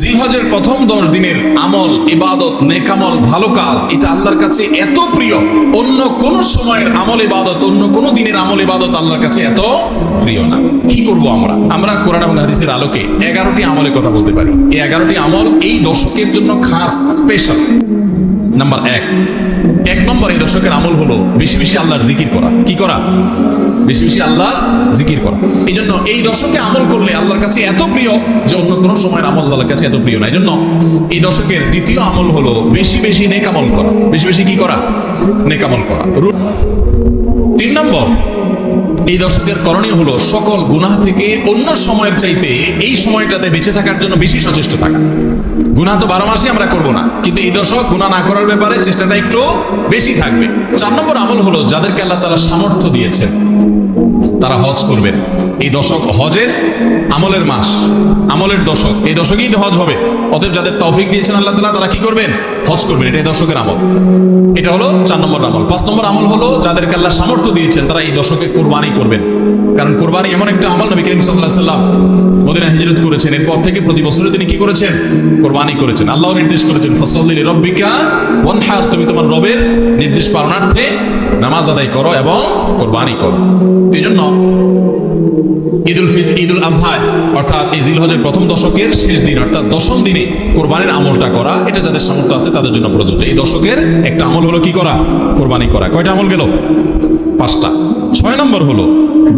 জিলহজের প্রথম 10 দিনের আমল, ইবাদত, নেকামল, ভালো কাজ, এটা আল্লাহর কাছে এত প্রিয়, অন্য কোন সময়ের আমল ইবাদত, অন্য কোন দিনের আমল ইবাদত আল্লাহর কাছে এত প্রিয় না। কি করব আমরা কোরআন এবং হাদিসের আলোকে 11টি আমলের কথা বলতে পারি। এই 11টি আমল এই দশকের জন্য খাস, স্পেশাল। নাম্বার 1 নম্বর এই দশকের আমল হলো বেশি বেশি আল্লাহর জিকির করা। কি করা? বেশি বেশি আল্লাহর জিকির করা। এই জন্য এই দশকে আমল করলে আল্লাহর কাছে এত প্রিয় যে অন্য কোনো সময়ের আমল আল্লাহর কাছে এত প্রিয় না। এই জন্য এই দশকের দ্বিতীয় আমল হলো বেশি বেশি নেকামল করা। বেশি বেশি কি করা? নেকামল করা। 3 নম্বর এই দশকের করণীয় হলো সকল গুনাহ থেকে অন্য সময়ের চাইতে এই সময়টাতে বেঁচে থাকার জন্য বেশি সচেষ্ট থাকা। গুনাহ তো 12 মাসই আমরা করব না, কিন্তু এই দশক গুনাহ না করার ব্যাপারে চেষ্টাটা একটু বেশি থাকবে। 4 নম্বর আমল হলো যাদেরকে আল্লাহ তাআলা সামর্থ্য দিয়েছেন তারা হজ করবেন। এই দশক হজের আমলের মাস, আমলের দশক। এই দশকেই তো হজ হবে। অতএব যাদের তৌফিক দিয়েছেন আল্লাহ তাআলা তারা কি করবেন? হজ করবেন। এটা এই দশকের আমল। এটা হলো 4 নম্বর আমল। 5 নম্বর আমল হলো যাদেরকে আল্লাহ সামর্থ্য দিয়েছেন তারা এই দশকে কুরবানি করবেন। কারণ কুরবানি এমন একটা আমল, নবী করিম সাল্লাল্লাহু আলাইহি ওয়াসাল্লাম মদিনা হিজরত করেছেন, এরপর থেকে প্রতি বছরে তিনি কি করেছেন? কুরবানি করেছেন। আল্লাহ নির্দেশ করেছেন ফাসাল্লি লিরাব্বিকা ওয়ানহার, তুমি তোমার রবের নির্দেশ পালনার্থে নামাজ আদায় করো এবং কুরবানি করো। এই জন্য ঈদুল আজহা অর্থাৎ এই জিলহজের প্রথম দশকের শেষ দিন অর্থাৎ 10ম দিনে কোরবানির আমলটা করা, এটা যাদের সামর্থ্য আছে তাদের জন্য প্রযোজ্য। এই দশকের একটা আমল হলো কি করা? কোরবানি করা। কয়টা আমল গেল? 5টা। 6 নম্বর হলো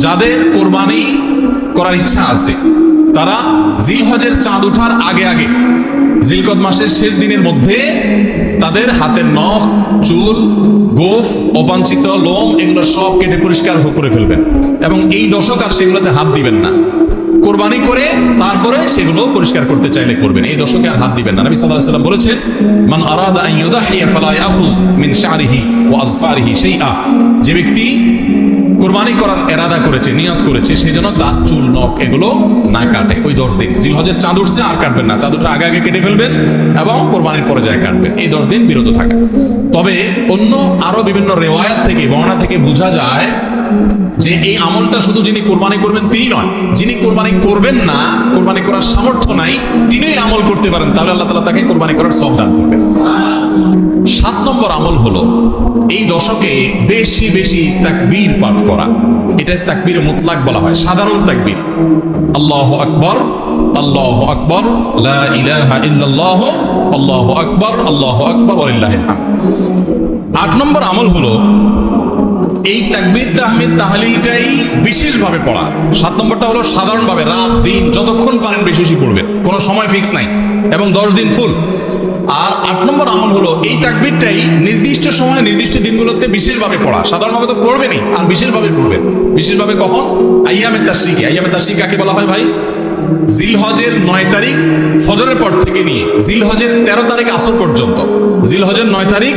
যাদের কোরবানি করার ইচ্ছা আছে তারা জিলহজের চাঁদ ওঠার আগে আগে জিলকদ মাসের শেষ দিনের মধ্যে তাদের হাতের নখ, চুল, গোফ, অবাঞ্ছিত লোম এগুলো সব কেটে পরিষ্কার করে ফেলবেন এবং এই দশক আর সেগুলোতে হাত দিবেন না। কোরবানি করে তারপরে সেগুলো পরিষ্কার করতে চাইলে করবেন, এই দশকে আর হাত দিবেন না। নবী সাল্লাল্লাহু আলাইহি ওয়াসাল্লাম বলেছেন মান আরাদা আন ইউদাহিয়া ফালা ইয়াখুয মিন শারিহি ওয়া আযফারিহি শাইআ, যে ব্যক্তি কোরবানি করার এরাদা করেছে, নিয়ত করেছে, সেজন্য তার চুল, নখ এগুলো না কাটে ওই 10 দিন। জিলহজের চাঁদ উঠছে আর কাটবেন না, চাঁদ উঠার আগে আগে কেটে ফেলবেন এবং কোরবানির পরে যায় কাটবেন। এই 10 দিন বিরত থাকা। তবে অন্য আরো বিভিন্ন রেওয়ায়াত থেকে, বর্ণনা থেকে বোঝা যায় যে এই আমলটা শুধু যিনি কোরবানি করবেন তিনি নয়, যিনি কোরবানি করবেন না, কোরবানি করার সামর্থ্য নাই, তিনি আমল করতে পারেন, তাহলে আল্লাহ তাআলা তাকে কোরবানি করার সওয়াব দান করবেন। 7 নম্বর আমল হলো এই দশকে বেশি বেশি তাকবীর পাঠ করা। এটা তাকবীর মুতলাক বলা হয়, সাধারণ তাকবীর। আল্লাহু আকবার, আল্লাহু আকবার, লা ইলাহা ইল্লাল্লাহ, আল্লাহু আকবার, আল্লাহু আকবার ওয়া লিল্লাহিল হামদ। 8 নম্বর আমল হলো এই তাকবীর, তাহমিদ, তাহলিলটাই বিশেষভাবে পড়া। 7 নম্বরটা হলো সাধারণভাবে রাত দিন যতক্ষণ পারেন বেশি বেশি পড়বেন, কোনো সময় ফিক্স নাই এবং 10 দিন ফুল। আর 8 নম্বর আমল হলো এই তাকবীরটাই নির্দিষ্ট সময় নির্দিষ্ট দিনগুলোতে বিশেষভাবে পড়া। সাধারণভাবে তো পড়বেনই, আর বিশেষভাবে পড়বেন। বিশেষভাবে কখন? আইয়ামে তাশরিক। আইয়ামে তাশরিক কাকে বলা হয় ভাই? জিলহজের 9 তারিখ ফজরের পর থেকে নিয়ে জিলহজের 13 তারিখ আসর পর্যন্ত। জিলহজের 9 তারিখ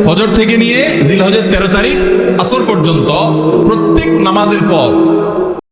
ফজর থেকে নিয়ে জিলহজের 13 তারিখ আসর পর্যন্ত প্রত্যেক নামাজের পর